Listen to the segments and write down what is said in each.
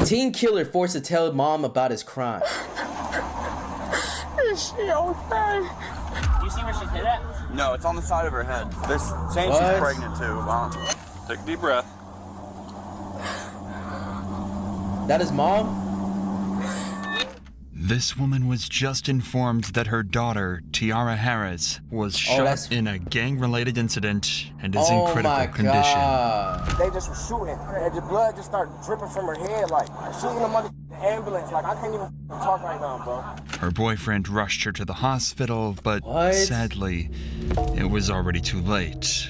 Teen killer forced to tell mom about his crime. Is she okay? Do you see where she's hit at? No, it's on the side of her head. They're saying she's pregnant too. Take a deep breath. That is mom? This woman was just informed that her daughter, Tiara Harris, was shot in a gang-related incident and is in critical condition. They just were shooting, and the blood just started dripping from her head, like shooting the ambulance. Like, I can't even talk right now, bro. Her boyfriend rushed her to the hospital, but sadly, it was already too late.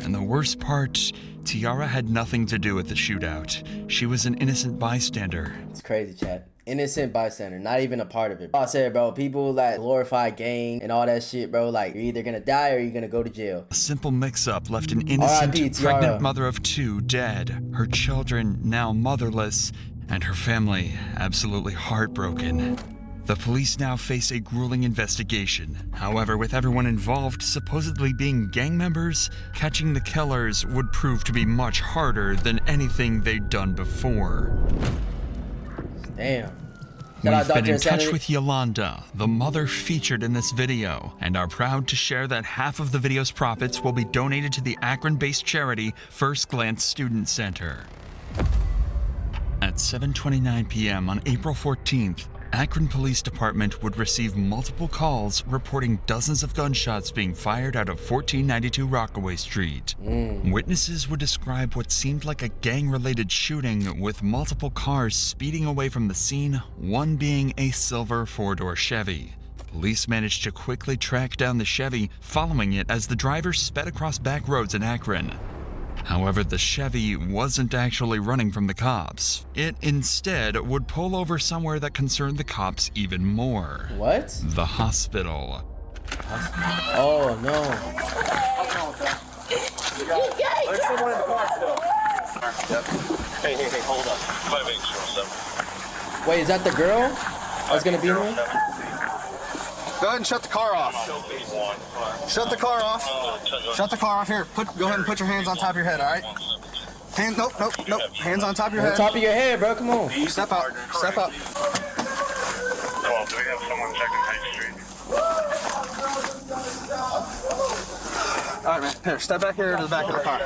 And the worst part, Tiara had nothing to do with the shootout. She was an innocent bystander. It's crazy, chat. Innocent bystander, not even a part of it. I said, bro, people that glorify gang and all that shit, bro, like, you're either gonna die or you're gonna go to jail. A simple mix-up left an innocent, pregnant mother of 2 dead, her children now motherless, and her family absolutely heartbroken. The police now face a grueling investigation. However, with everyone involved supposedly being gang members, catching the killers would prove to be much harder than anything they'd done before. Damn. We've been in touch with Yolanda, the mother featured in this video, and are proud to share that half of the video's profits will be donated to the Akron-based charity First Glance Student Center. At 7:29 p.m. on April 14th, Akron Police Department would receive multiple calls reporting dozens of gunshots being fired out of 1492 Rockaway Street. Witnesses would describe what seemed like a gang-related shooting with multiple cars speeding away from the scene, one being a silver 4-door Chevy. Police managed to quickly track down the Chevy, following it as the driver sped across back roads in Akron. However, the Chevy wasn't actually running from the cops. It instead would pull over somewhere that concerned the cops even more. What? The hospital. Oh, no. There's someone in the car still. Hey, hold up. 5807. Wait, is that the girl that's gonna be in there? Go ahead and shut the car off. Shut the car off. Shut the car off here. Go ahead and put your hands on top of your head, all right? Nope. Hands on top of your head. On top of your head, bro. Come on. Step out. Step up. Well, do we have someone checking High Street? All right, man. Here, step back here to the back of the car.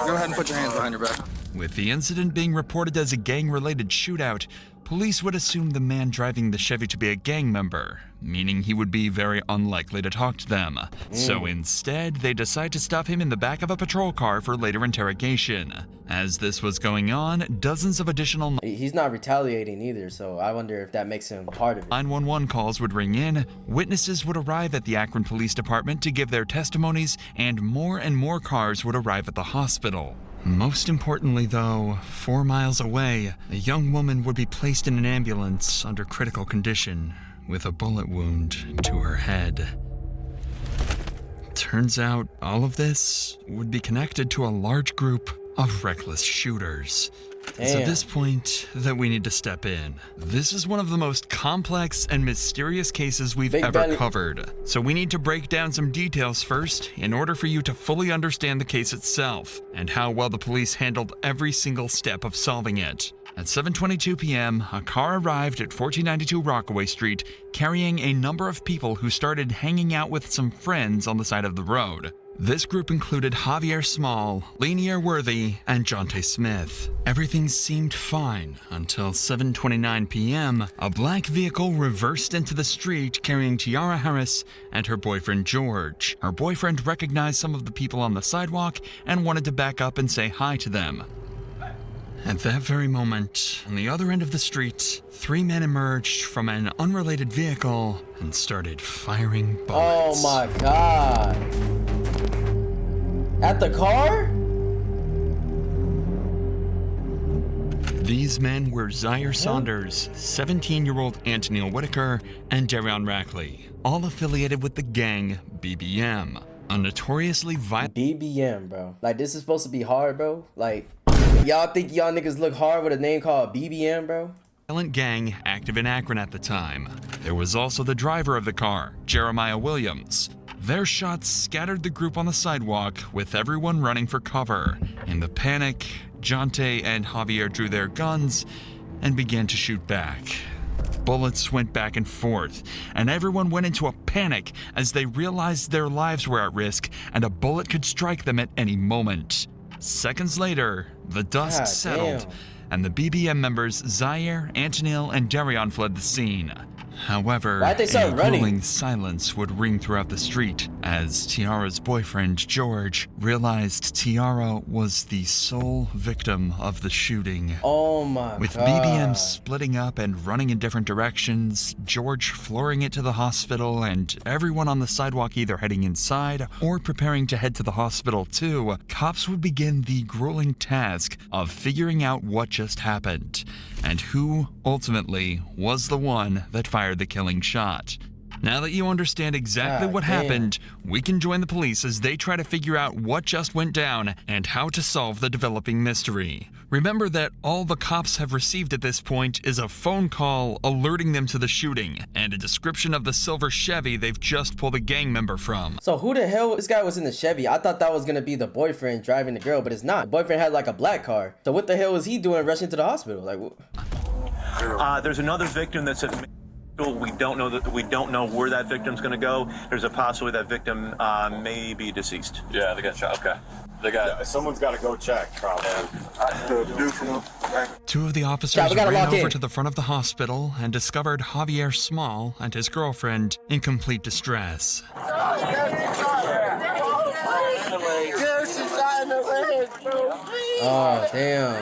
Go ahead and put your hands behind your back. With the incident being reported as a gang-related shootout, police would assume the man driving the Chevy to be a gang member, meaning he would be very unlikely to talk to them. So instead, they decide to stop him in the back of a patrol car for later interrogation. As this was going on, dozens of additional... He's not retaliating either, so I wonder if that makes him a part of it. 911 calls would ring in, witnesses would arrive at the Akron Police Department to give their testimonies, and more cars would arrive at the hospital. Most importantly, though, 4 miles away, a young woman would be placed in an ambulance under critical condition with a bullet wound to her head. Turns out all of this would be connected to a large group of reckless shooters. It's at this point that we need to step in. This is one of the most complex and mysterious cases we've ever covered. So we need to break down some details first in order for you to fully understand the case itself and how well the police handled every single step of solving it. At 7:22 p.m., a car arrived at 1492 Rockaway Street carrying a number of people who started hanging out with some friends on the side of the road. This group included Javier Small, Lenier Worthy, and Jonte Smith. Everything seemed fine until 7:29 p.m., a black vehicle reversed into the street carrying Tiara Harris and her boyfriend George. Her boyfriend recognized some of the people on the sidewalk and wanted to back up and say hi to them. At that very moment, on the other end of the street, 3 men emerged from an unrelated vehicle and started firing bullets. Oh my God. At the car? These men were Zaire Saunders, 17-year-old Anthony Whitaker, and Darion Rackley, all affiliated with the gang BBM, a notoriously violent... BBM, bro. Like, this is supposed to be hard, bro? Like, y'all think y'all niggas look hard with a name called BBM, bro? Violent gang active in Akron at the time. There was also the driver of the car, Jeremiah Williams. Their shots scattered the group on the sidewalk, with everyone running for cover. In the panic, Jonte and Javier drew their guns and began to shoot back. Bullets went back and forth, and everyone went into a panic as they realized their lives were at risk and a bullet could strike them at any moment. Seconds later, the dust settled, and the BBM members Zaire, Antonil, and Darion fled the scene. However, a grueling silence would ring throughout the street as Tiara's boyfriend, George, realized Tiara was the sole victim of the shooting. Oh my God. With BBMs splitting up and running in different directions, George flooring it to the hospital, and everyone on the sidewalk either heading inside or preparing to head to the hospital too, cops would begin the grueling task of figuring out what just happened and who ultimately was the one that fired the killing shot. Now that you understand exactly what happened, we can join the police as they try to figure out what just went down and how to solve the developing mystery. Remember that all the cops have received at this point is a phone call alerting them to the shooting and a description of the silver Chevy they've just pulled a gang member from. So who the hell, this guy was in the Chevy? I thought that was gonna be the boyfriend driving the girl, but it's not. The boyfriend had like a black car. So what the hell was he doing rushing to the hospital? Like, there's another victim that's at we don't know where that victim's going to go. There's a possibility that victim may be deceased. Yeah, they got shot. Okay. Someone's got to go check, probably. Two of the officers ran over to the front of the hospital and discovered Javier Small and his girlfriend in complete distress. oh, damn.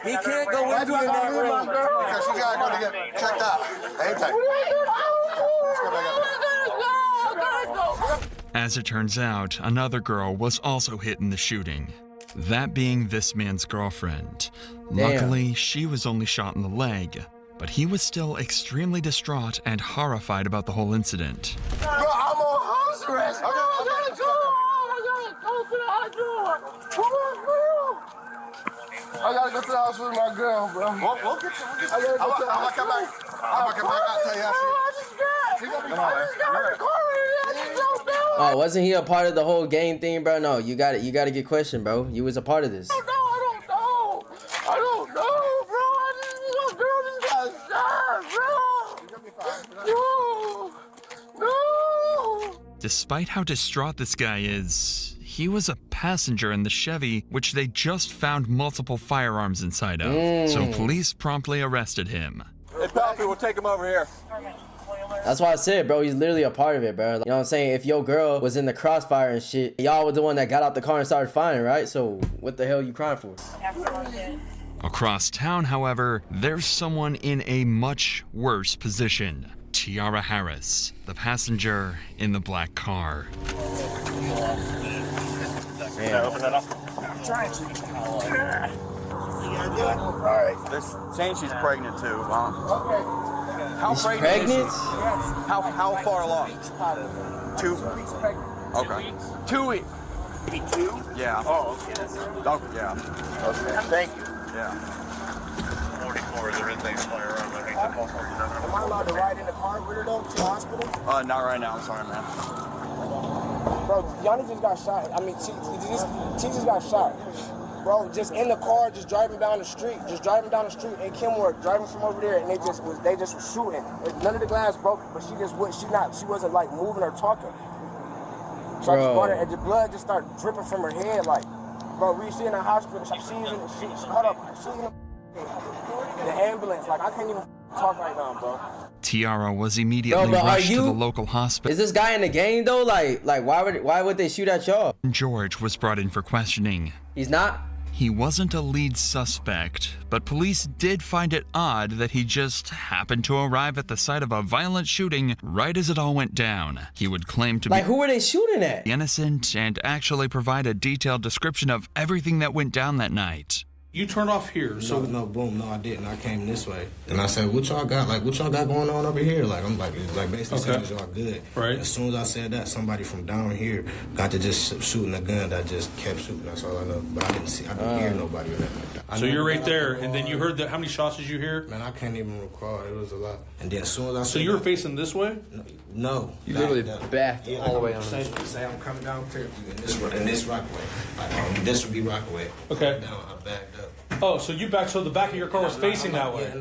He can't go into that room because she got to get checked out. Hang tight. As it turns out, another girl was also hit in the shooting, that being this man's girlfriend. Luckily, she was only shot in the leg, but he was still extremely distraught and horrified about the whole incident. Bro, I'm on house arrest. I gotta go. I gotta go to the house with my girl, bro. We'll get you. I'm gonna come back. I'll tell you after. She's gonna be fine. Oh, wasn't he a part of the whole gang thing, bro? No, you got get questioned, bro. You was a part of this. I don't know, bro. My girl just got shot, bro. No. Despite how distraught this guy is, he was a passenger in the Chevy, which they just found multiple firearms inside of. So police promptly arrested him. Hey, Pappy, we'll take him over here. That's why I said, bro, he's literally a part of it, bro. You know what I'm saying? If your girl was in the crossfire and shit, y'all was the one that got out the car and started firing, right? So what the hell are you crying for? Across town, however, there's someone in a much worse position. Tiara Harris, the passenger in the black car. Yeah, open that up. I'm trying to. Alright. They're saying she's pregnant too. Okay. How She's pregnant? pregnant? Is she? How far along? 2 weeks pregnant. Okay. 2 weeks. Maybe 2? Yeah. Oh, okay. Yeah. Okay. Thank you. Yeah. 44, there is a fire around. Am I allowed to ride in the car with her though to the hospital? Not right now. I'm sorry, man. Bro, Yanni just got shot. I mean, T just got shot. Bro, just in the car, just driving down the street in Kenmore, driving from over there, and they just was shooting. None of the glass broke, but she wasn't like moving or talking. So I just brought her, and the blood just started dripping from her head, like, bro, we see in the hospital, she's in the ambulance, like, I can't even talk right now, bro. Tiara was immediately rushed to the local hospital. Is this guy in the gang though? Like why would they shoot at y'all? George was brought in for questioning. He's not? He wasn't a lead suspect, but police did find it odd that he just happened to arrive at the site of a violent shooting right as it all went down. He would claim to be who were they shooting at? innocent and actually provide a detailed description of everything that went down that night. You turned off here, so no, boom, no, I didn't. I came this way, and I said, "What y'all got? Like, what y'all got going on over here?" Like, I'm like basically saying, "Is y'all good?" Right. And as soon as I said that, somebody from down here got to just shooting a gun that just kept shooting. That's all I know. But I didn't hear nobody or nothing like that. So you're right there, and then you heard that. How many shots did you hear? Man, I can't even recall. It was a lot. And then as soon as I So said you were that, facing this way? No. You literally backed all the way on. Say I'm coming down here in this Rockaway. Like, this would be Rockaway. Okay. Down, I backed up. Oh, so you backed, so the back of your car was facing that way?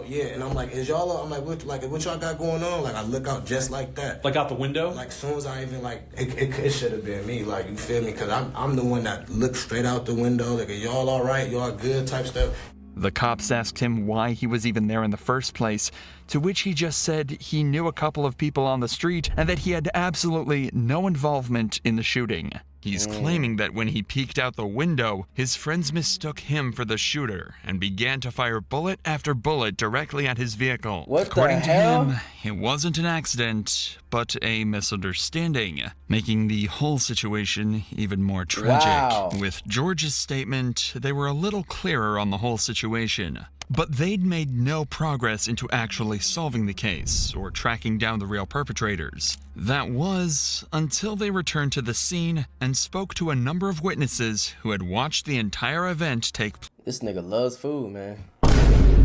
Yeah, and I'm like, is y'all? I'm like, what y'all got going on? Like, I look out just like that. Like out the window? Like, as soon as I even, like, it should have been me, like, you feel me? Because I'm the one that looked straight out the window, like, are y'all all right? Y'all good type stuff. The cops asked him why he was even there in the first place, to which he just said he knew a couple of people on the street and that he had absolutely no involvement in the shooting. He's claiming that when he peeked out the window, his friends mistook him for the shooter and began to fire bullet after bullet directly at his vehicle. According to him, it wasn't an accident, but a misunderstanding, making the whole situation even more tragic. Wow. With George's statement, they were a little clearer on the whole situation. But they'd made no progress into actually solving the case or tracking down the real perpetrators. That was until they returned to the scene and spoke to a number of witnesses who had watched the entire event take This nigga loves food, man.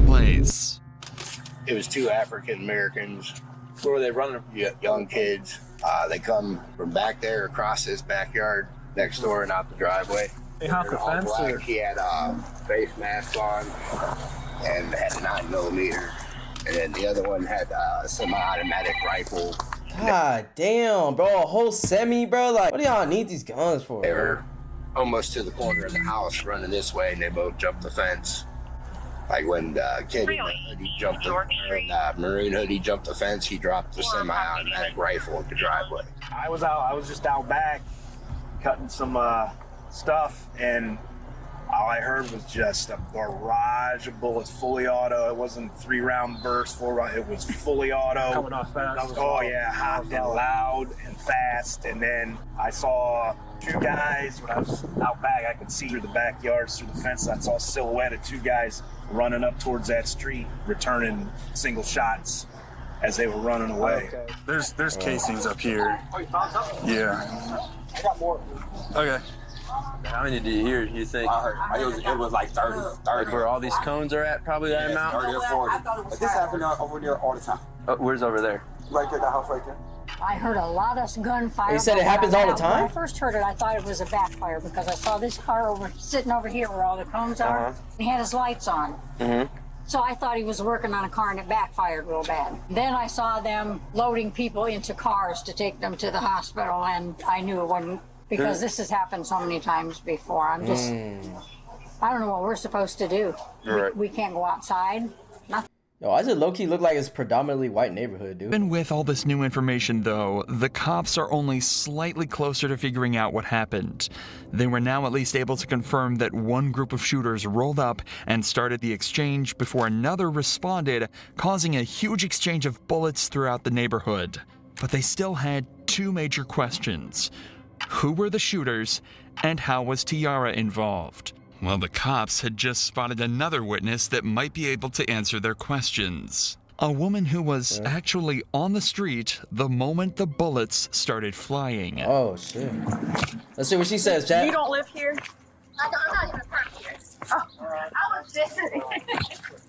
place. It was two African Americans. Where were they running? Young kids. They come from back there across this backyard next door and out the driveway. They hopped the fence. Black. He had a face mask on and had a 9mm. And then the other one had a semi-automatic rifle. God damn, bro. A whole semi, bro. Like, what do y'all need these guns for? They were almost to the corner of the house running this way, and they both jumped the fence. Like when the kid in the hoodie jumped the maroon hoodie jumped the fence, he dropped the semi-automatic rifle at the driveway. I was just out back cutting some stuff, and all I heard was just a barrage of bullets, fully auto. It wasn't 3-round burst, 4-round. It was fully auto. Coming off fast. Oh yeah, hot and loud and fast. And then I saw two guys when I was out back. I could see through the backyards, through the fence. I saw a silhouette of two guys running up towards that street, returning single shots as they were running away. Okay. There's casings up here. Yeah. I got more. Okay. How many did you hear, you think? I heard it was like 30. Like where all these cones are at, probably that amount? 30 or 40. But this happened over there all the time. Where's over there? Right there, the house right there. I heard a lot of gunfire. He said it happens all the time? When I first heard it, I thought it was a backfire because I saw this car sitting over here where all the cones are. He had his lights on. So I thought he was working on a car and it backfired real bad. Then I saw them loading people into cars to take them to the hospital, and I knew it wasn't, because this has happened so many times before. I'm just, I don't know what we're supposed to do. Right. We can't go outside. Nothing. Yo, I just low-key look like it's predominantly white neighborhood, dude. Even with all this new information, though, the cops are only slightly closer to figuring out what happened. They were now at least able to confirm that one group of shooters rolled up and started the exchange before another responded, causing a huge exchange of bullets throughout the neighborhood. But they still had two major questions. Who were the shooters, and how was Tiara involved? Well, the cops had just spotted another witness that might be able to answer their questions. A woman who was actually on the street the moment the bullets started flying. Oh, shit. Let's see what she says, chat. You don't live here? I'm not even from here. Oh. I was visiting.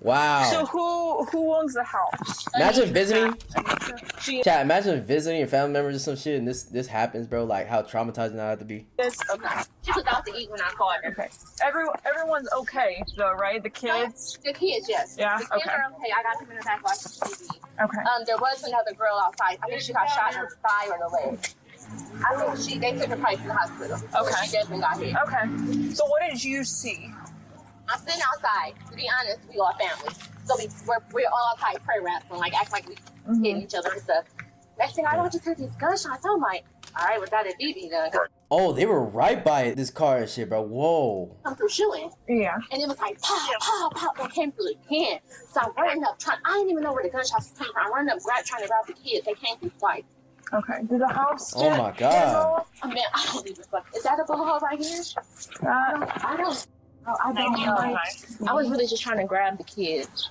Wow. So who owns the house? Imagine visiting. Chat, imagine visiting your family members or some shit and this happens, bro. Like how traumatizing that had to be. Yes. Okay. She was out to eat when I called her. Okay. Everyone's okay though, right? The kids? The kids, yes. Yeah? The kids Okay. are okay. I got them in the back watching TV. Okay. There was another girl outside. I think she got shot in the thigh or the leg. I think they took her probably to the hospital. Okay. She definitely got hit. Okay. So what did you see? I'm sitting outside. To be honest, we all family. So we're all outside prayer wrestling, like act like we hitting each other and stuff. Next thing I know, I just heard these gunshots. I'm like, all right, was that a BB gun? Oh, they were right by this car and shit, bro. Whoa. Come through shooting. Yeah. And it was like pow, pow, pow. They came through again. So I'm running up, I didn't even know where the gunshots came from. I'm running up, trying to grab the kids. They came through twice. Okay. Did the house? Oh my God. I mean, I don't even fuck. Is that a bullet hole right here? I I don't know. I was really just trying to grab the kids.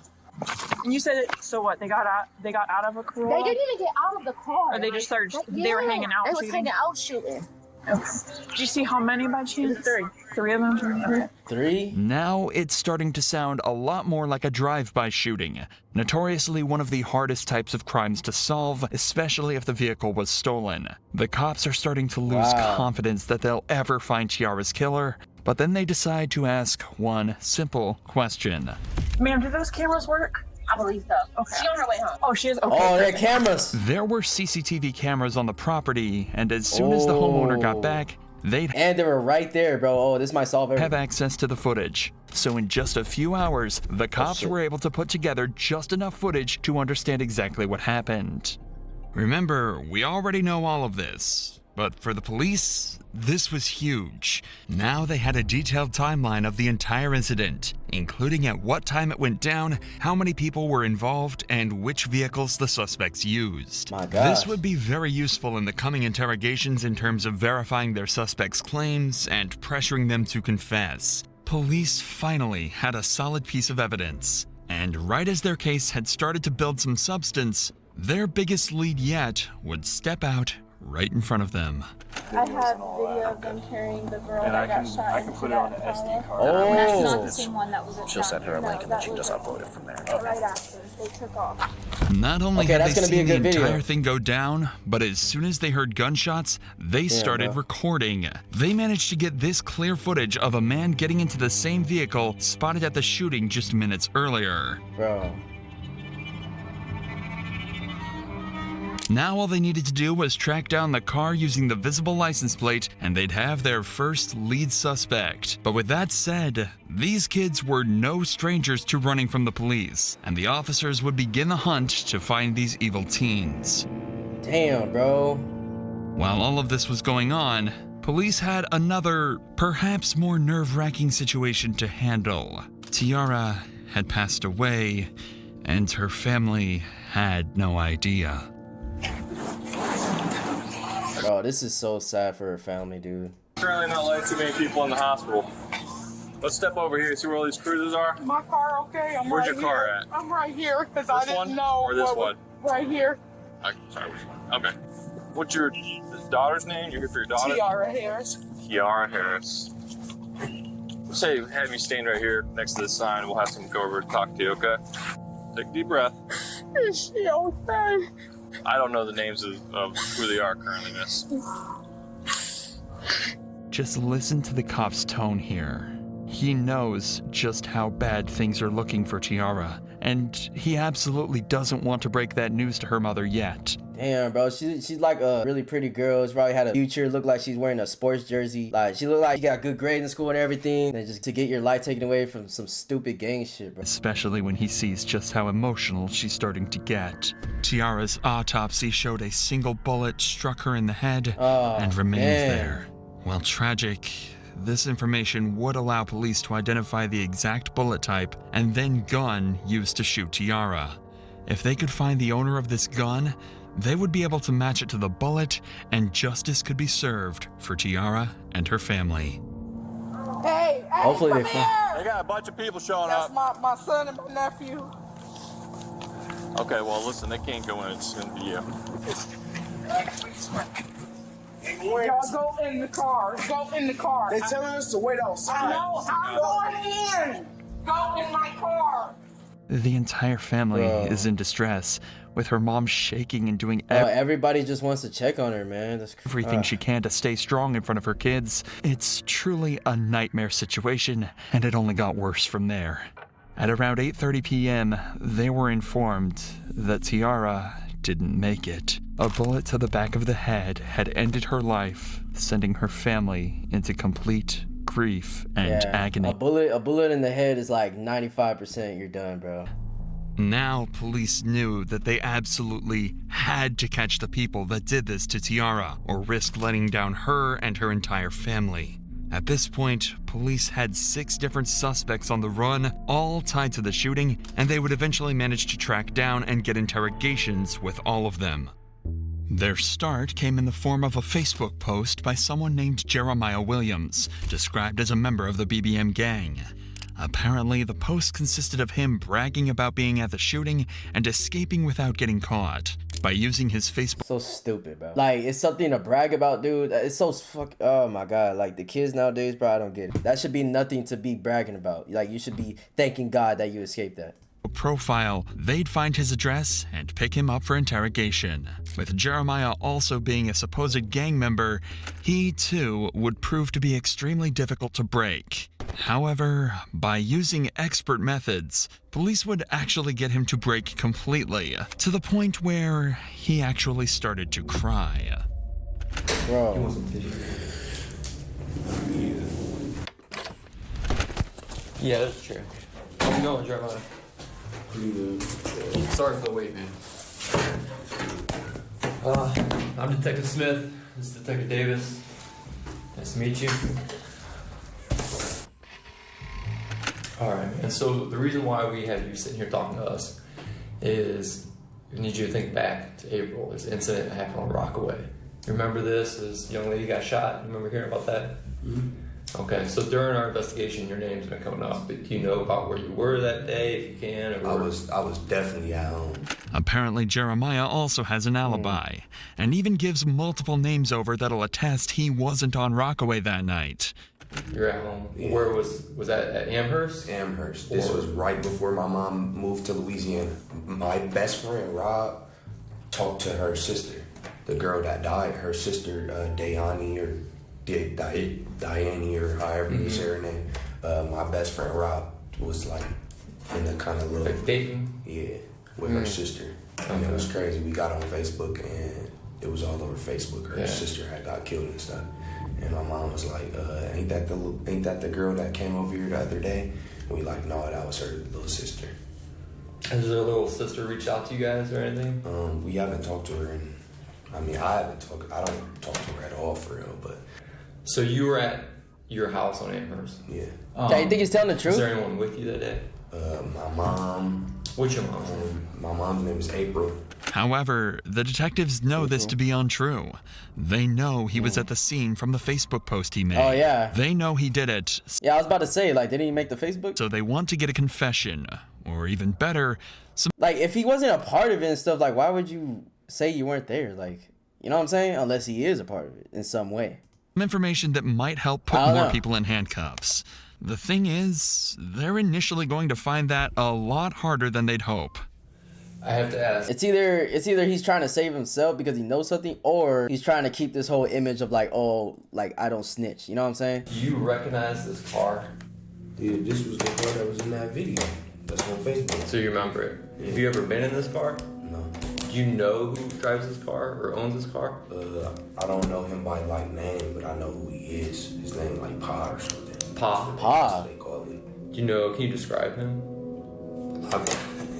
And you said it, so what? They got out of a car? They didn't even get out of the car. Or they just started, they were hanging out shooting? shooting? They was hanging out shooting. Did you see how many by chance? Three of them? Three? Now it's starting to sound a lot more like a drive-by shooting, notoriously one of the hardest types of crimes to solve, especially if the vehicle was stolen. The cops are starting to lose confidence that they'll ever find Tiara's killer, but then they decide to ask one simple question. Ma'am, do those cameras work? I believe so. Okay. She's on her way home. Oh, she is? Okay. Oh, they're cameras. There were CCTV cameras on the property, and as soon as the homeowner got back, and they were right there, bro. Oh, this might solve everything. Have access to the footage. So in just a few hours, the cops were able to put together just enough footage to understand exactly what happened. Remember, we already know all of this, but for the police, this was huge. Now they had a detailed timeline of the entire incident, including at what time it went down, how many people were involved, and which vehicles the suspects used. My gosh. This would be very useful in the coming interrogations in terms of verifying their suspects' claims and pressuring them to confess. Police finally had a solid piece of evidence, and right as their case had started to build some substance, their biggest lead yet would step out right in front of them. I have video of them carrying the girl that got shot. I can put it on an SD card. Oh. That's not the same one that was She'll send her a link and then she can just upload it from there. Right after they took off. Not only Okay, had that's they gonna be a seen the good video. entire thing go down, but as soon as they heard gunshots, they started recording. They managed to get this clear footage of a man getting into the same vehicle spotted at the shooting just minutes earlier. Bro. Now all they needed to do was track down the car using the visible license plate, and they'd have their first lead suspect. But with that said, these kids were no strangers to running from the police, and the officers would begin the hunt to find these evil teens. Damn, bro. While all of this was going on, police had another, perhaps more nerve-wracking situation to handle. Tiara had passed away, and her family had no idea. Bro, this is so sad for her family, dude. Currently not letting too many people in the hospital. Let's step over here, see where all these cruisers are. My car, okay? I'm Where's right your car here. at? I'm right here because I This didn't one know. or this one? Right here. Sorry, which one? Okay. What's your daughter's name? You're here for your daughter? Tiara Harris. Tiara Harris. Let's say have you stand right here next to the sign. We'll have someone go over to talk to you, okay? Take a deep breath. Is she okay? I don't know the names of who they are currently, miss. Just listen to the cop's tone here. He knows just how bad things are looking for Tiara, and he absolutely doesn't want to break that news to her mother yet. Damn, bro. She's like a really pretty girl. She probably had a future. Looked like she's wearing a sports jersey. Like, she looked like she got good grades in school and everything. And just to get your life taken away from some stupid gang shit, bro. Especially when he sees just how emotional she's starting to get. Tiara's autopsy showed a single bullet struck her in the head and remains there. While tragic, this information would allow police to identify the exact bullet type and then gun used to shoot Tiara. If they could find the owner of this gun, they would be able to match it to the bullet, and justice could be served for Tiara and her family. Hey, hopefully come they here. They got a bunch of people showing That's up. my son and my nephew. Okay, well, listen, they can't go in. It's going to be you. Y'all go in the car. Go in the car. They telling us to wait outside. I know. I'm going in. Go in my car. The entire family is in distress, with her mom shaking and doing everybody just wants to check on her, man. That's everything she can to stay strong in front of her kids. It's truly a nightmare situation, and it only got worse from there. At around 8:30 p.m., they were informed that Tiara didn't make it. A bullet to the back of the head had ended her life, sending her family into complete grief and agony. A bullet in the head is like 95% you're done, bro. Now, police knew that they absolutely had to catch the people that did this to Tiara, or risk letting down her and her entire family. At this point, police had 6 different suspects on the run, all tied to the shooting, and they would eventually manage to track down and get interrogations with all of them. Their start came in the form of a Facebook post by someone named Jeremiah Williams, described as a member of the BBM gang. Apparently, the post consisted of him bragging about being at the shooting and escaping without getting caught. By using his Facebook... So stupid, bro. Like, it's something to brag about, dude. It's so oh my God. Like, the kids nowadays, bro, I don't get it. That should be nothing to be bragging about. Like, you should be thanking God that you escaped that. Profile, they'd find his address and pick him up for interrogation. With Jeremiah also being a supposed gang member, he too would prove to be extremely difficult to break. However, by using expert methods, police would actually get him to break completely, to the point where he actually started to cry. Bro. Yeah, that's true. How's it going, Jeremiah? Sorry for the wait, man. I'm Detective Smith. This is Detective Davis. Nice to meet you. Alright, man. So the reason why we have you sitting here talking to us is we need you to think back to April. There's an incident that happened on Rockaway. You remember this? This young lady got shot. You remember hearing about that? Mm-hmm. Okay, so during our investigation, your name's been coming up. But do you know about where you were that day, if you can? Or I was definitely at home. Apparently, Jeremiah also has an alibi, and even gives multiple names over that'll attest he wasn't on Rockaway that night. You're at home. Yeah. Where was that, at Amherst? Amherst. This was right before my mom moved to Louisiana. My best friend, Rob, talked to her sister, the girl that died, her sister, Diane or however you say her name. My best friend Rob was like in a kind of little dating. Yeah, with her sister. And it was crazy. We got on Facebook and it was all over Facebook. Her sister had got killed and stuff. And my mom was like, "Ain't that the girl that came over here the other day?" And we like, "No, that was her little sister." Has her little sister reached out to you guys or anything? We haven't talked to her, and I don't talk to her at all for real, but. So you were at your house on Amherst? Yeah. Yeah, you think he's telling the truth? Was there anyone with you that day? My mom. What's your mom's name? My mom's name is April. However, the detectives know this to be untrue. They know he was at the scene from the Facebook post he made. Oh, yeah. They know he did it. Yeah, I was about to say, like, didn't he make the Facebook? So they want to get a confession, or even better, some... Like, if he wasn't a part of it and stuff, like, why would you say you weren't there? Like, you know what I'm saying? Unless he is a part of it in some way. Information that might help put more people in handcuffs. The thing is, they're initially going to find that a lot harder than they'd hope. I have to ask. It's either he's trying to save himself because he knows something, or he's trying to keep this whole image of like, oh, like I don't snitch. You know what I'm saying? Do you recognize this car? Dude, this was the car that was in that video. That's on Facebook. So you remember it? Yeah. Have you ever been in this car? No. Do you know who drives this car or owns this car? I don't know him by like name, but I know who he is. His name like Pa or something. Pa? They call him. Do you know? Can you describe him?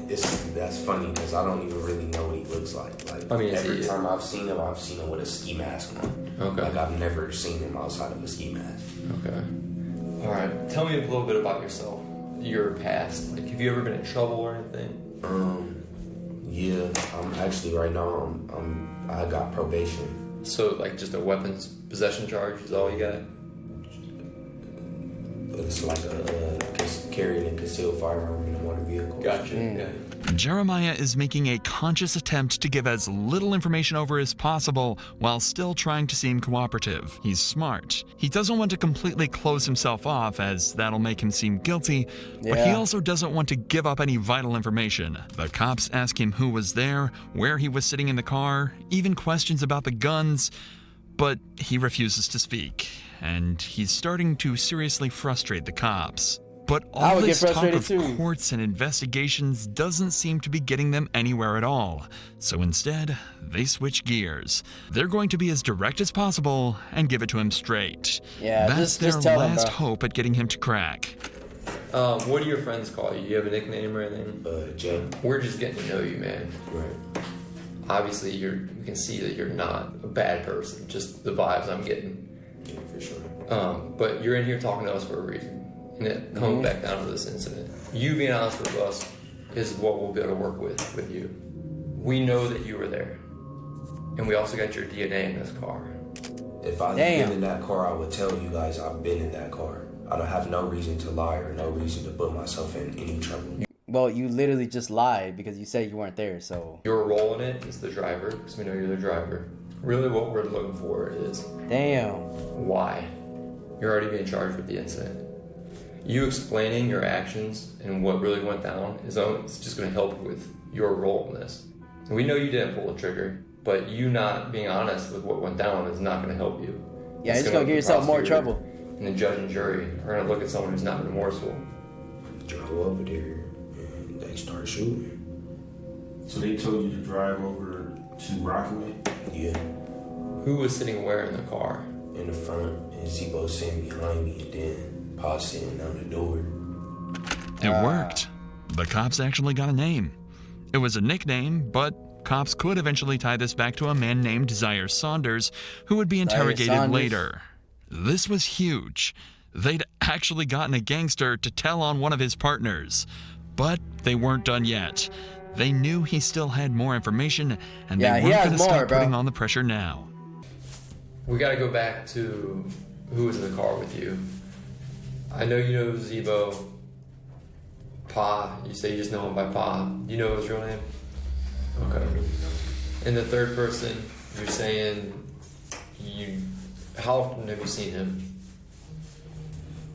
That's funny because I don't even really know what he looks like. Like I mean, every time I've seen him with a ski mask on. Okay. Like I've never seen him outside of a ski mask. Okay. All right. Tell me a little bit about yourself. Your past. Like, have you ever been in trouble or anything? Yeah. I'm actually right now. I got probation. So like just a weapons possession charge is all you got? It's like carrying a concealed firearm in a motor vehicle. Gotcha. Yeah. Jeremiah is making a conscious attempt to give as little information over as possible while still trying to seem cooperative. He's smart. He doesn't want to completely close himself off, as that'll make him seem guilty, but he also doesn't want to give up any vital information. The cops ask him who was there, where he was sitting in the car, even questions about the guns, but he refuses to speak, and he's starting to seriously frustrate the cops. But all this talk of courts and investigations doesn't seem to be getting them anywhere at all. So instead, they switch gears. They're going to be as direct as possible and give it to him straight. Yeah, that's their last hope at getting him to crack. What do your friends call you? You have a nickname or anything? Jay. We're just getting to know you, man. Right. Obviously, we can see that you're not a bad person. Just the vibes I'm getting. Yeah, for sure. But you're in here talking to us for a reason. And it comes back down to this incident. You being honest with us is what we'll be able to work with you. We know that you were there. And we also got your DNA in this car. If I've been in that car, I would tell you guys I've been in that car. I don't have no reason to lie or no reason to put myself in any trouble. Well, you literally just lied because you said you weren't there, so. Your role in it is the driver, because we know you're the driver. Really what we're looking for is... Damn. Why? You're already being charged with the incident. You explaining your actions and what really went down is just going to help with your role in this. We know you didn't pull the trigger, but you not being honest with what went down is not going to help you. Yeah, it's going to get yourself more trouble. And the judge and jury are going to look at someone who's not remorseful. Drove over there and they started shooting. So they told you to drive over to Rockaway? Yeah. Who was sitting where in the car? In the front, and Zebo sitting behind me, and then Pa sitting on the door. It worked. The cops actually got a name. It was a nickname, but cops could eventually tie this back to a man named Z Saunders, who would be interrogated later. This was huge. They'd actually gotten a gangster to tell on one of his partners. But they weren't done yet. They knew he still had more information, and they weren't going to stop putting on the pressure now. We got to go back to who was in the car with you. I know you know Zebo. Pa, you say you just know him by Pa. Do you know his real name? Okay. And the third person, you're saying how often have you seen him?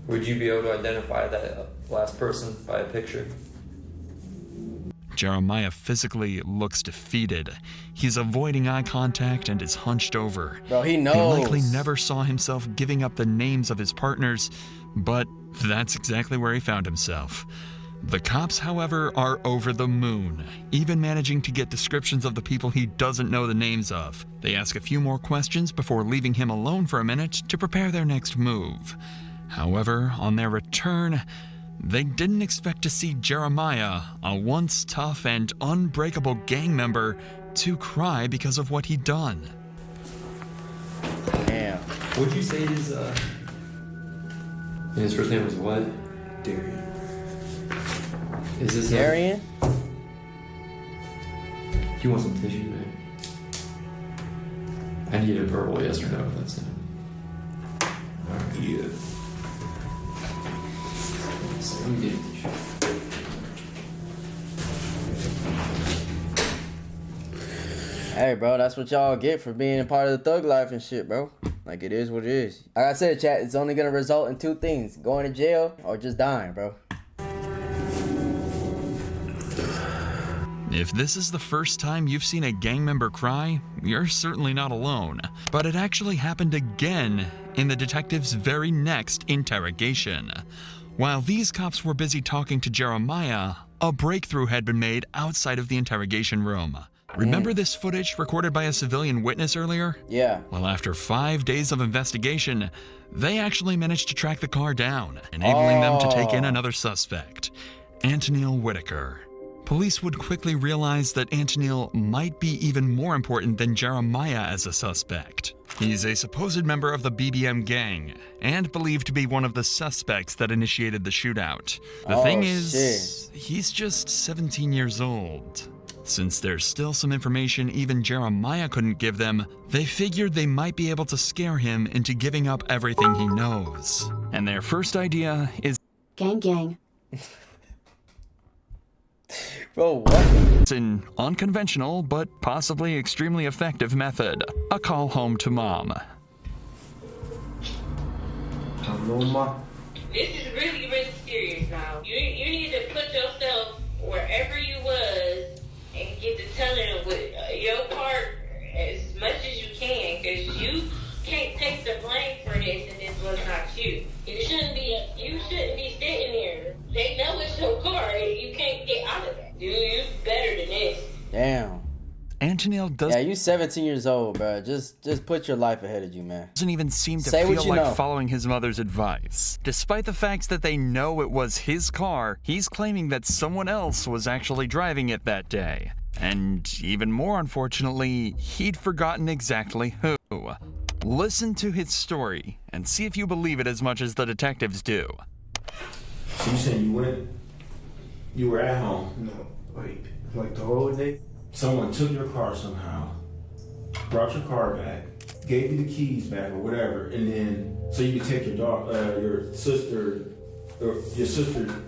Would you be able to identify that last person by a picture? Jeremiah physically looks defeated. He's avoiding eye contact and is hunched over. Bro, he knows. He likely never saw himself giving up the names of his partners, but that's exactly where he found himself. The cops, however, are over the moon, even managing to get descriptions of the people he doesn't know the names of. They ask a few more questions before leaving him alone for a minute to prepare their next move. However, on their return, they didn't expect to see Jeremiah, a once tough and unbreakable gang member, to cry because of what he'd done. Damn. What'd you say his first name was what? Darian. Is this Darian? Do you want some tissue, man? I need a verbal yes or no if that's it. Yeah. So let me get tissue. Hey, bro, that's what y'all get for being a part of the thug life and shit, bro. Like, it is what it is. Like I said, chat, it's only gonna result in two things: going to jail or just dying, bro. If this is the first time you've seen a gang member cry, you're certainly not alone. But it actually happened again in the detective's very next interrogation. While these cops were busy talking to Jeremiah, a breakthrough had been made outside of the interrogation room. Remember this footage recorded by a civilian witness earlier? Yeah. Well, after 5 days of investigation, they actually managed to track the car down, enabling them to take in another suspect, Antonil Whitaker. Police would quickly realize that Antonil might be even more important than Jeremiah as a suspect. He's a supposed member of the BBM gang, and believed to be one of the suspects that initiated the shootout. The thing is, he's just 17 years old. Since there's still some information even Jeremiah couldn't give them, they figured they might be able to scare him into giving up everything he knows. And their first idea is... Gang. Bro, what? It's an unconventional, but possibly extremely effective method. A call home to mom. Hello, Ma. This is really, really serious now. You need to put yourself wherever you was and get to telling with your part as much as you can, because you can't take the blame for this, and this was not you. You shouldn't be sitting there. They know it's your car. You can't get out of that. You better than this. Damn. Antonil doesn't... Yeah, you 17 years old, bro. Just put your life ahead of you, man. Doesn't even seem to feel like following his mother's advice. Despite the fact that they know it was his car, he's claiming that someone else was actually driving it that day. And even more unfortunately, he'd forgotten exactly who. Listen to his story and see if you believe it as much as the detectives do. So you said you were at home? No, wait, like the whole day? Someone took your car somehow, brought your car back, gave you the keys back or whatever, and then so you could take your sister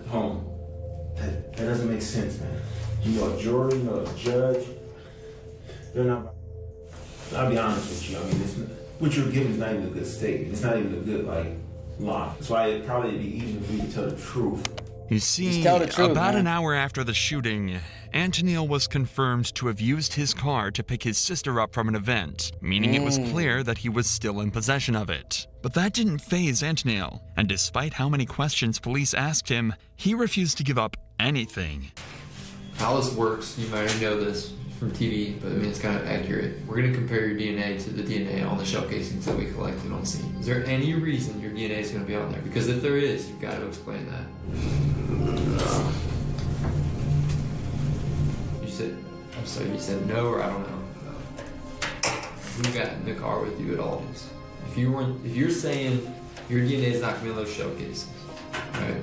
home. That doesn't make sense, man. You know a jury, you know a judge. They're not. I'll be honest with you. I mean, what you're giving is not even a good statement. It's not even a good lie. That's why it'd probably be easier for you to tell the truth. You see, about an hour after the shooting, Antonil was confirmed to have used his car to pick his sister up from an event, meaning it was clear that he was still in possession of it. But that didn't faze Antonil, and despite how many questions police asked him, he refused to give up anything. How this works, you might already know this from TV, but I mean it's kind of accurate. We're going to compare your DNA to the DNA on the shell casings that we collected on scene. Is there any reason your DNA is going to be on there? Because if there is, you've got to explain that. You said no, or I don't know. Who got in the car with you at all these? If you're saying your DNA is not going to be on those shell casings, right?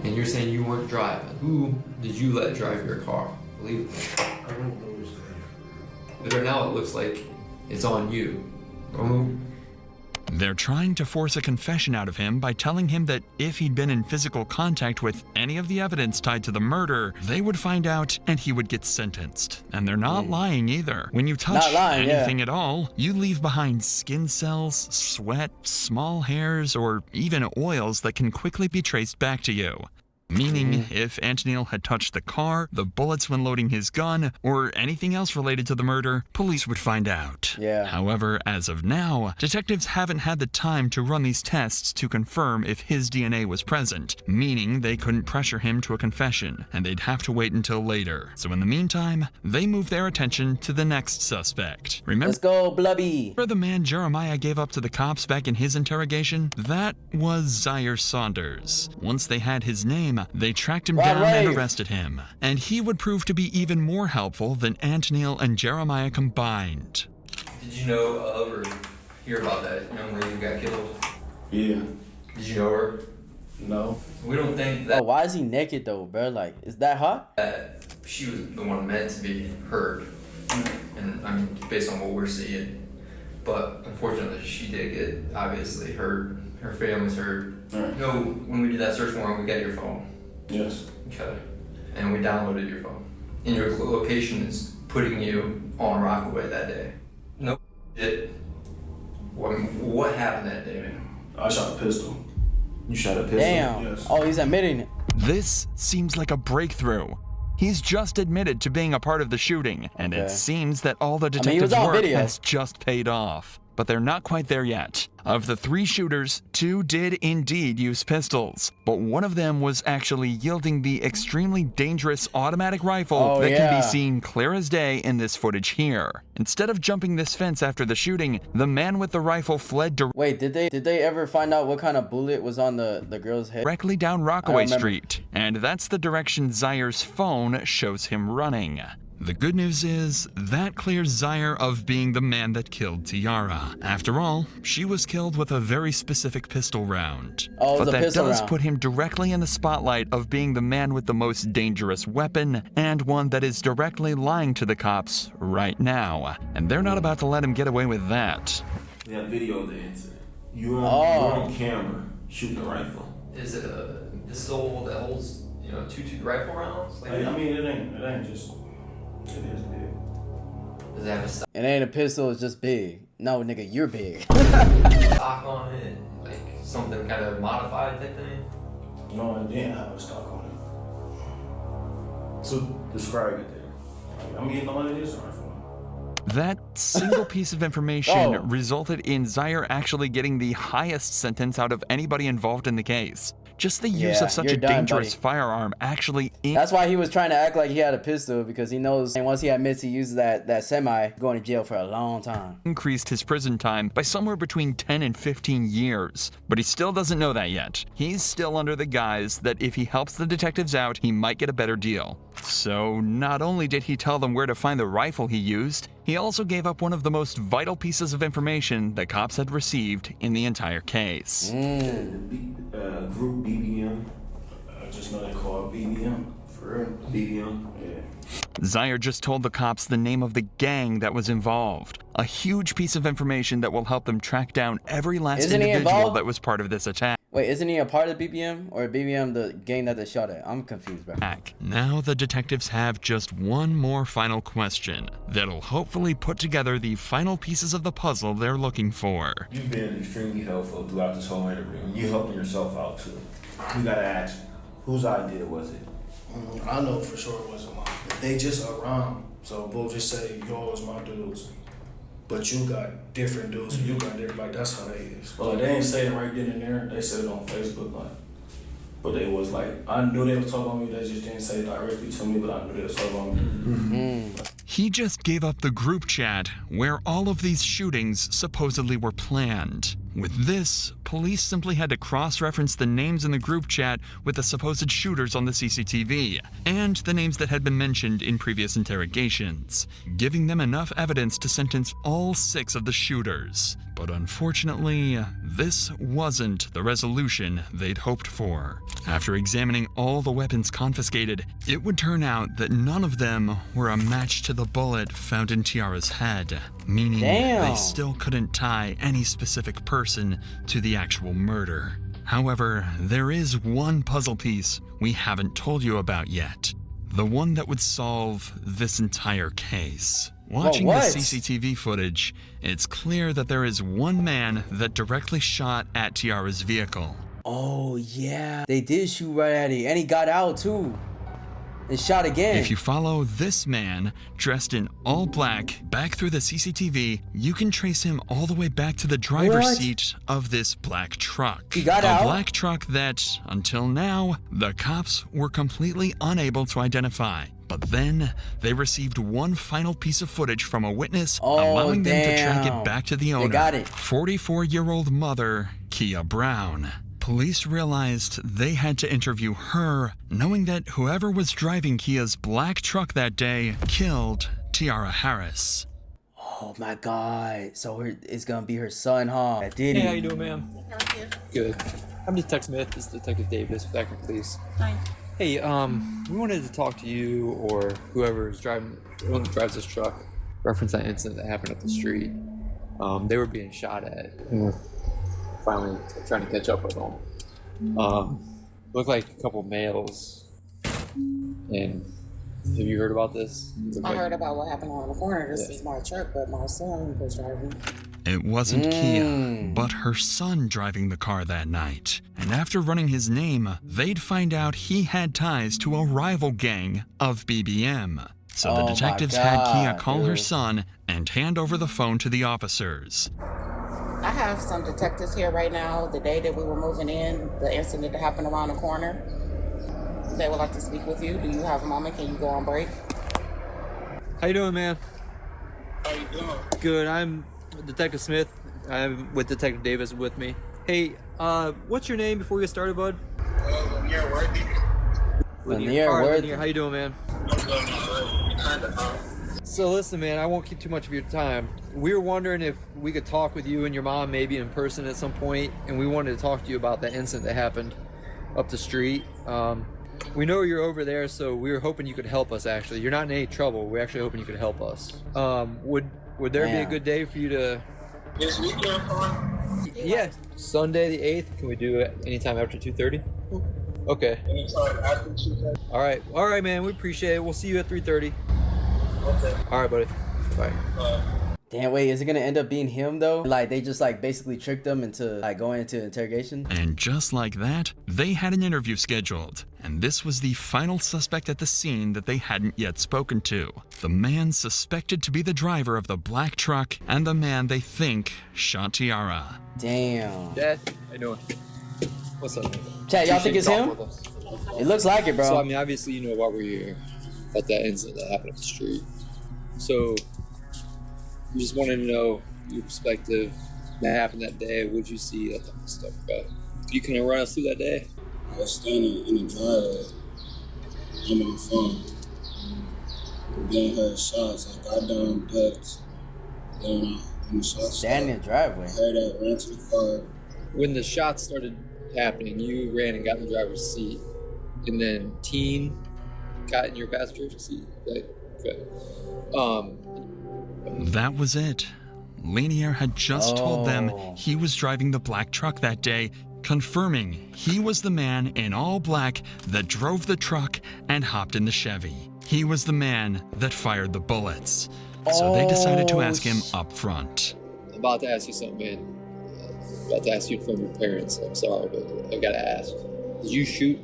And you're saying you weren't driving, who did you let drive your car? Believe me. I don't know what's there. But right now it looks like it's on you. They're trying to force a confession out of him by telling him that if he'd been in physical contact with any of the evidence tied to the murder, they would find out and he would get sentenced. And they're not lying either. When you touch anything at all, you leave behind skin cells, sweat, small hairs, or even oils that can quickly be traced back to you. Meaning, if Antonil had touched the car, the bullets when loading his gun, or anything else related to the murder, police would find out. However, as of now, detectives haven't had the time to run these tests to confirm if his DNA was present, meaning they couldn't pressure him to a confession, and they'd have to wait until later. So in the meantime, they move their attention to the next suspect. Remember? Let's go, Blubby! The man Jeremiah gave up to the cops back in his interrogation? That was Z Saunders. Once they had his name, they tracked him down and arrested him. And he would prove to be even more helpful than Antonil and Jeremiah combined. Did you know of or hear about that young lady who got killed? Yeah. Did you know her? No. We don't think that. Oh, why is he naked though, bro? Like, is that hot? She was the one meant to be heard. And I mean, based on what we're seeing. But unfortunately, she did get obviously hurt. Her family's hurt. Right. You know, when we did that search warrant, we got your phone. Yes. Okay. And we downloaded your phone. And your location is putting you on Rockaway that day. No shit. What happened that day, man? I shot a pistol. You shot a pistol? Damn. Yes. Oh, he's admitting it. This seems like a breakthrough. He's just admitted to being a part of the shooting, and it seems that all the detectives' work has just paid off. But they're not quite there yet. Of the 3 shooters, 2 did indeed use pistols, but one of them was actually yielding the extremely dangerous automatic rifle that can be seen clear as day in this footage here. Instead of jumping this fence after the shooting, the man with the rifle fled Wait, did they ever find out what kind of bullet was on the girl's head? Directly down Rockaway Street, and that's the direction Zaire's phone shows him running. The good news is, that clears Zaire of being the man that killed Tiara. After all, she was killed with a very specific pistol round. Oh, but that does round. put him directly in the spotlight of being the man with the most dangerous weapon, and one that is directly lying to the cops right now. And they're not about to let him get away with that. We have video of the incident. You're on camera shooting a rifle. Is it a pistol that holds, 2 rifle rounds? Like, I mean, it ain't just... It is big. Does it have a stock? It ain't a pistol, it's just big. No, nigga, you're big. Stock on it? Like something kind of modified type thing? No, it didn't have a stock on it. So, describe it then. I'm getting all of this rifle. That single piece of information resulted in Zaire actually getting the highest sentence out of anybody involved in the case. Just the use of such a dangerous firearm actually... That's why he was trying to act like he had a pistol, because he knows, and once he admits he uses that semi, going to jail for a long time. Increased his prison time by somewhere between 10 and 15 years. But he still doesn't know that yet. He's still under the guise that if he helps the detectives out, he might get a better deal. So not only did he tell them where to find the rifle he used, he also gave up one of the most vital pieces of information the cops had received in the entire case. Group BBM. I just know they call it BBM. For real. BBM. Yeah. Zaire just told the cops the name of the gang that was involved. A huge piece of information that will help them track down every last individual that was part of this attack. Wait, isn't he a part of BBM? Or BBM the gang that they shot at? I'm confused, bro. Now the detectives have just one more final question that'll hopefully put together the final pieces of the puzzle they're looking for. You've been extremely helpful throughout this whole interview, and you're helping yourself out too. You gotta ask, whose idea was it? I know for sure it wasn't mine. They just around, so we'll just say, yo, it's my dudes. But you got different dudes, and you got different, like, that's how they is. But like, they ain't say it right then and there, they said it on Facebook, like, but they was like, I knew they was talking on me, they just didn't say it directly to me, but I knew they was talking on me. He just gave up the group chat where all of these shootings supposedly were planned. With this, police simply had to cross-reference the names in the group chat with the supposed shooters on the CCTV, and the names that had been mentioned in previous interrogations, giving them enough evidence to sentence all 6 of the shooters. But unfortunately, this wasn't the resolution they'd hoped for. After examining all the weapons confiscated, it would turn out that none of them were a match to the bullet found in Tiara's head, meaning they still couldn't tie any specific person to the actual murder. However, there is one puzzle piece we haven't told you about yet. The one that would solve this entire case. Watching the CCTV footage, it's clear that there is one man that directly shot at Tiara's vehicle. Oh yeah, they did shoot right at it, and he got out too. And shot again. If you follow this man, dressed in all black, back through the CCTV, you can trace him all the way back to the driver's seat of this black truck. He got out? A black truck that, until now, the cops were completely unable to identify. But then, they received one final piece of footage from a witness, allowing them to track it back to the owner. They got it. 44-year-old mother, Kia Brown. Police realized they had to interview her, knowing that whoever was driving Kia's black truck that day killed Tiara Harris. Oh my God. So it's gonna be her son, huh? That did it. Hey, how you doing, ma'am? Good. I'm Detective Smith. This is Detective Davis with Akron Police. Hi. Hey, we wanted to talk to you or whoever drives this truck. Reference that incident that happened up the street. They were being shot at, and we're finally trying to catch up with them. Looked like a couple males. And have you heard about this? I heard about what happened on the corner. This is my truck, but my son was driving. It wasn't Kia, but her son driving the car that night. And after running his name, they'd find out he had ties to a rival gang of BBM. So the detectives had Kia call her son and hand over the phone to the officers. I have some detectives here right now. The day that we were moving in, the incident that happened around the corner, they would like to speak with you. Do you have a moment? Can you go on break? How you doing, man? How you doing? Good. I'm Detective Smith. I'm with Detective Davis with me. Hey, what's your name before we get started, bud? Lenier Worthy. Lenier All right, Worthy. Lenier, how you doing, man? So listen, man, I won't keep too much of your time. We were wondering if we could talk with you and your mom maybe in person at some point, and we wanted to talk to you about that incident that happened up the street. We know you're over there, so we were hoping you could help us, actually. You're not in any trouble. We're actually hoping you could help us. Would there be a good day for you to... This weekend, fine? Yeah, Sunday the 8th. Can we do it anytime after 2:30? Okay. Anytime after 2:30? All right, man. We appreciate it. We'll see you at 3:30. Okay. All right, buddy. Bye. Damn, wait, is it gonna end up being him though? Like they just like basically tricked him into like going into interrogation? And just like that, they had an interview scheduled. And this was the final suspect at the scene that they hadn't yet spoken to. The man suspected to be the driver of the black truck and the man they think shot Tiara. Damn. Dad, how you doing? What's up, man? Chat, y'all think it's him? It looks like it, bro. So, I mean, obviously, you know why we're here. About that incident that happened up the street. So, we just wanted to know your perspective. That happened that day. What did you see? That type of stuff. You can run us through that day? I was standing in the driveway on my phone. Then heard shots. I got down, ducked. Then when the shots standing in the driveway. I heard that, ran to the car. When the shots started happening, you ran and got in the driver's seat. And then Teen got in your passenger seat, right? Okay. That was it. Lenier had just told them he was driving the black truck that day, confirming he was the man in all black that drove the truck and hopped in the Chevy. He was the man that fired the bullets. So they decided to ask him up front. I'm about to ask you something, man. I'm about to ask you from your parents. I'm sorry, but I gotta ask. Did you shoot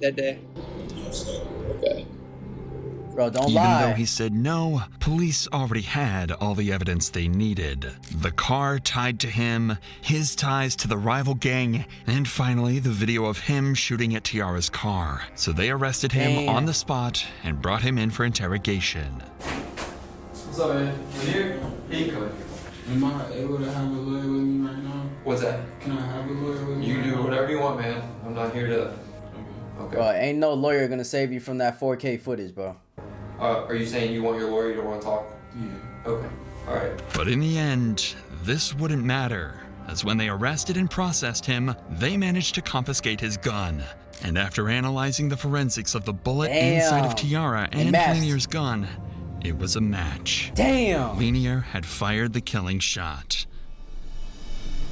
that day? Yes, sir. Okay. Bro, don't Even lie. though he said no, police already had all the evidence they needed. The car tied to him, his ties to the rival gang, and finally the video of him shooting at Tiara's car. So they arrested him on the spot and brought him in for interrogation. What's up, man? Lenier? Here you come. Am I able to have a lawyer with me right now? What's that? Can I have a lawyer with me? You can do whatever you want, man. I'm not here to... Okay. Bro, ain't no lawyer gonna save you from that 4K footage, bro. Are you saying you want your lawyer? You don't want to talk? Yeah. Okay. All right. But in the end, this wouldn't matter, as when they arrested and processed him, they managed to confiscate his gun. And after analyzing the forensics of the bullet inside of Tiara and Lenier's gun, it was a match. Damn! Lenier had fired the killing shot.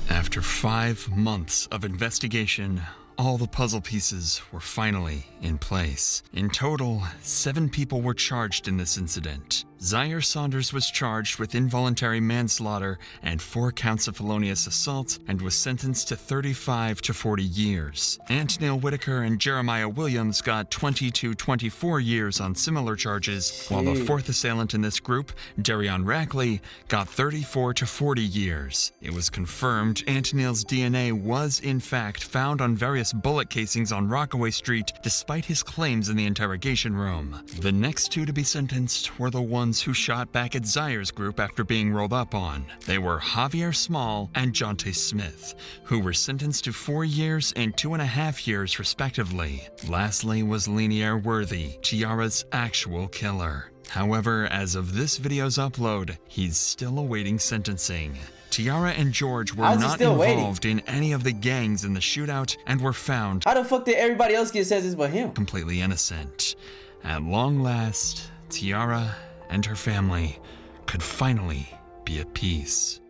After 5 months of investigation, all the puzzle pieces were finally in place. In total, 7 people were charged in this incident. Zaire Saunders was charged with involuntary manslaughter and 4 counts of felonious assault and was sentenced to 35 to 40 years. Antonil Whitaker and Jeremiah Williams got 20 to 24 years on similar charges, while the 4th assailant in this group, Darion Rackley, got 34 to 40 years. It was confirmed Antonil's DNA was in fact found on various bullet casings on Rockaway Street, despite his claims in the interrogation room. The next 2 to be sentenced were the ones who shot back at Zaire's group after being rolled up on. They were Javier Small and Jonte Smith, who were sentenced to 4 years and 2.5 years respectively. Lastly was Lenier Worthy, Tiara's actual killer. However, as of this video's upload, he's still awaiting sentencing. Tiara and George were not involved in any of the gangs in the shootout and were found— How the fuck did everybody else get sentenced but him? —completely innocent. At long last, Tiara and her family could finally be at peace.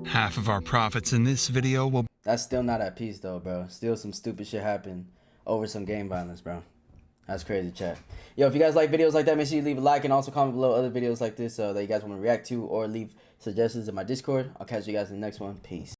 Half of our profits in this video will— That's still not at peace though, bro. Still some stupid shit happened over some game violence, bro. That's crazy, chat. Yo, if you guys like videos like that, make sure you leave a like and also comment below other videos like this that you guys want to react to, or leave suggestions in my Discord. I'll catch you guys in the next one. Peace.